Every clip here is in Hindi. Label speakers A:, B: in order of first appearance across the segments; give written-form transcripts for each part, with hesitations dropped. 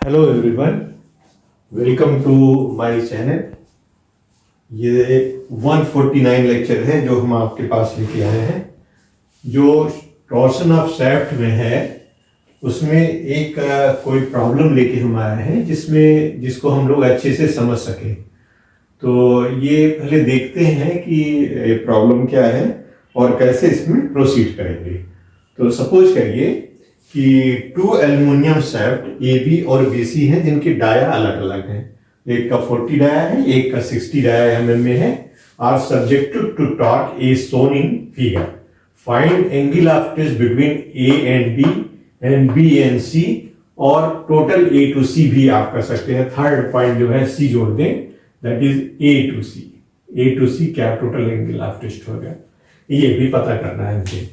A: Hello everyone, welcome to my channel. ये 149 लेक्चर है जो हम आपके पास लेके आए हैं। जो टॉर्सन ऑफ शाफ्ट में है उसमें एक कोई प्रॉब्लम लेके हम आए हैं जिसको हम लोग अच्छे से समझ सकें। तो ये पहले देखते हैं कि ये प्रॉब्लम क्या है और कैसे इसमें प्रोसीड करेंगे। तो सपोज करिए कि two aluminium shaft A B और बी सी हैं जिनकी डाया अलग अलग हैं। एक का 40 डाया है, एक का 60 डाया mm में है। Are subjected to torque as shown in figure. Find angle of twist between A and B and B and C, और टोटल ए टू सी भी आप कर सकते हैं। थर्ड पॉइंट जो है सी जोड़ दें, that is A to C. A to C क्या टोटल एंगल ऑफ ट्विस्ट होगा, ये भी पता करना है मुझे।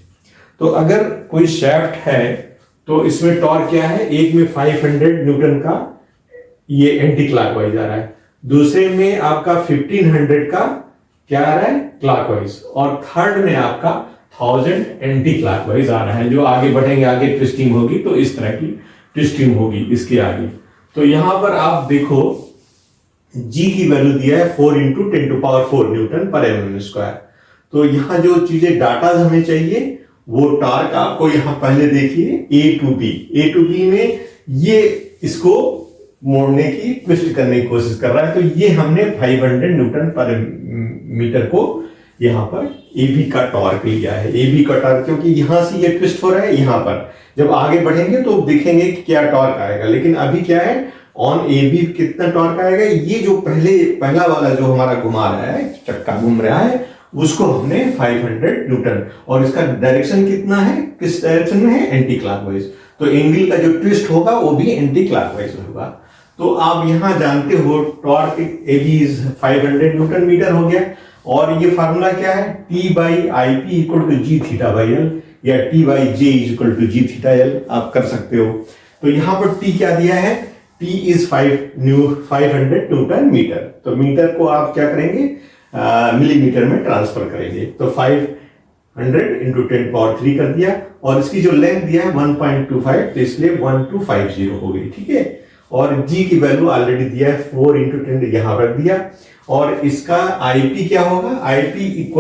A: तो अगर कोई शाफ्ट है तो इसमें टॉर्क क्या है, एक में 500 न्यूटन का ये एंटी क्लॉकवाइज आ रहा है, दूसरे में आपका 1500 का क्या आ रहा है क्लॉकवाइज, और थर्ड में आपका 1000 एंटी क्लॉकवाइज आ रहा है। जो आगे बढ़ेंगे आगे ट्विस्टिंग होगी तो इस तरह की ट्विस्टिंग होगी इसके आगे। तो यहां पर आप देखो जी की वैल्यू दिया है 4 × 10⁴ न्यूटन पर mm स्क्वायर। तो यहां जो चीजें डाटा हमें चाहिए वो टॉर्क आपको यहां पहले देखिए ए टू बी में ये इसको मोड़ने की ट्विस्ट करने की कोशिश कर रहा है। तो ये हमने 500 न्यूटन पर मीटर को यहां पर ए बी का टॉर्क लिया है। ए बी का टॉर्क क्योंकि यहां से ये ट्विस्ट हो रहा है, यहां पर जब आगे बढ़ेंगे तो देखेंगे कि क्या टॉर्क आएगा। लेकिन अभी क्या है, ऑन ए बी कितना टॉर्क आएगा, ये जो पहला वाला जो हमारा घुमा रहा है, चक्का घूम रहा है, उसको हमने 500 न्यूटन, और इसका डायरेक्शन कितना है, किस डायरेक्शन में है, एंटी क्लॉकवाइज। तो एंगल का जो ट्विस्ट होगा वो भी एंटी क्लॉकवाइज होगा। तो आप यहां जानते हो torque A B is 500 newton metre हो गया। और ये फार्मूला क्या है, T/IP = G θ/L या T/J = आप कर सकते हो। तो यहां पर T क्या दिया है, T इज 500 न्यूटन मीटर। तो मीटर को आप क्या करेंगे, मिलीमीटर में ट्रांसफर करेंगे। तो 500 × 10⁻³ कर दिया, और इसकी जो लेंथ दिया है 1.25, तो इसलिए 1250 हो गई, ठीक है। और G की वैल्यू ऑलरेडी दिया है 4 × 10 यहां रख दिया। और इसका IP क्या होगा, IP =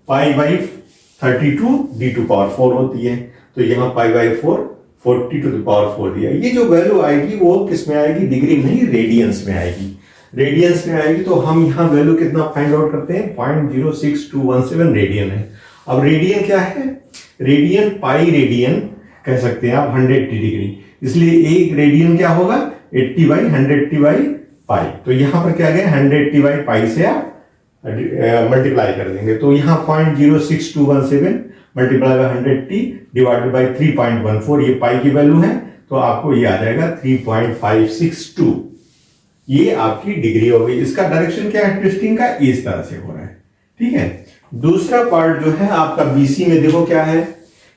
A: π/32 d⁴ होती है। तो यहाँ π/4 40⁴ दिया। ये जो वैल्यू आएगी वो किस में आएगी, डिग्री नहीं रेडियंस में आएगी। रेडियंस में आएगी तो हम यहाँ वैल्यू कितना फाइंड आउट करते हैं, 0.06217 रेडियन है। अब रेडियन क्या है, रेडियन पाई रेडियन कह सकते हैं आप 180 डिग्री, इसलिए एक रेडियन क्या होगा 80/180/π। तो यहाँ पर क्या गया 180/π से आप मल्टीप्लाई कर देंगे। तो यहाँ 0.06217 मल्टीप्लाई बाय 180 डिवाइडेड बाय 3.14, ये पाई की वैल्यू है। तो आपको ये आ जाएगा 3.562, ये आपकी डिग्री हो गई। इसका डायरेक्शन क्या है ट्विस्टिंग का, इस तरह से हो रहा है, ठीक है। दूसरा पार्ट जो है आपका बीसी में देखो क्या है,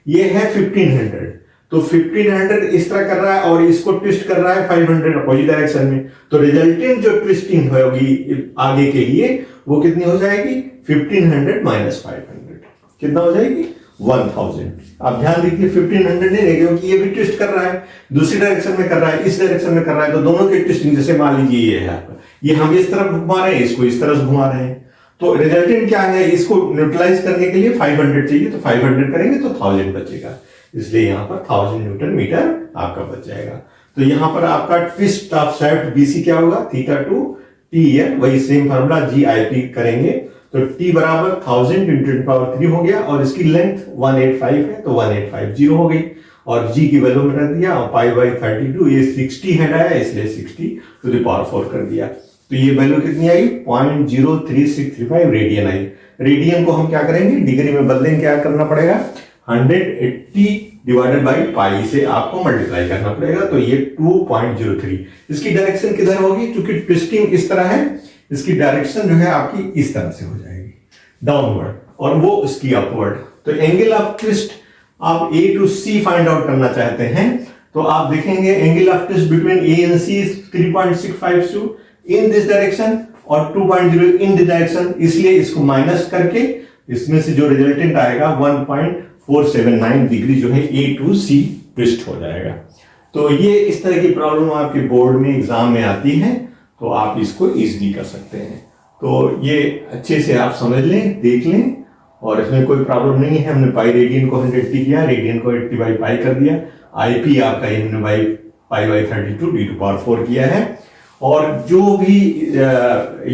A: ये है 1500। तो 1500 इस तरह कर रहा है और इसको ट्विस्ट कर रहा है 500 अपोजिट डायरेक्शन में। तो रिजल्टेंट जो ट्विस्टिंग होगी आगे के लिए वो कितनी हो जाएगी, 1500 - 500 कितना हो जाएगी, 1000। आप ध्यान दीजिए 1500 नहीं है क्योंकि ये भी ट्विस्ट कर रहा है, दूसरी डायरेक्शन में कर रहा है, इस डायरेक्शन में कर रहा है। तो दोनों की ट्विस्टिंग, जैसे मान लीजिए ये है आपका, ये हम इस तरफ घुमा रहे हैं, इसको इस तरफ घुमा रहे हैं। तो रिजल्टेंट क्या है, इसको न्यूट्रलाइज करने के लिए 500 चाहिए, तो 500 करेंगे तो 1000 बचेगा, इसलिए यहाँ पर 1000 न्यूटन मीटर आपका बच जाएगा। तो यहाँ पर आपका ट्विस्ट ऑफ शाफ्ट BC क्या होगा, θ2 TL, वही सेम फार्मूला GIP करेंगे। तो T बराबर 1000 × 10⁻³ हो गया, और इसकी लेंथ 185 है तो 1850 हो गई। और G की वैल्यू में रख दिया, और π/32 ये 60 है डाया, इसलिए 60⁴ कर दिया। तो ये वैल्यू कितनी आई, 0.03635 रेडियन आई। रेडियन को हम क्या करेंगे, डिग्री में बदलेंगे, क्या करना पड़ेगा, 180/π से आपको मल्टीप्लाई करना पड़ेगा। तो ये 2.03। इसकी डायरेक्शन किधर होगी, क्योंकि ट्विस्टिंग इस तरह है, इसकी डायरेक्शन जो है आपकी इस तरह से हो जाएगी, डाउनवर्ड, और वो उसकी अपवर्ड। तो एंगल ऑफ ट्विस्ट आप A to C find out करना चाहते हैं, तो आप देखेंगे angle of twist between A and C is 3.652 in this direction और 2.0 इन दिस डायरेक्शन, इसलिए इसको माइनस करके इसमें से जो रिजल्टेंट आएगा 1.479 डिग्री जो है A to C ट्विस्ट हो जाएगा। तो ये इस तरह की प्रॉब्लम आपके बोर्ड में एग्जाम में आती है, तो आप इसको इजीली कर सकते हैं। तो ये अच्छे से आप समझ लें, देख लें, और इसमें कोई प्रॉब्लम नहीं है। हमने पाई रेडियन को 180 किया, रेडियन को 80 बाई पाई कर दिया, आईपी आपका हमने by pi by 32 D to power 4 किया है, और जो भी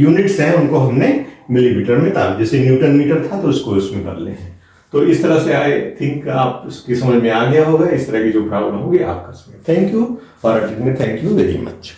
A: यूनिट्स हैं उनको हमने मिलीमीटर में ताल, जैसे न्यूटन मीटर था तो उसको उसमें बदले हैं। तो इस तरह से आई थिंक आप इसकी समझ में आ गया होगा। इस तरह की जो प्रॉब्लम होगी आप कर सकते हैं। Thank you for attending, thank you very much.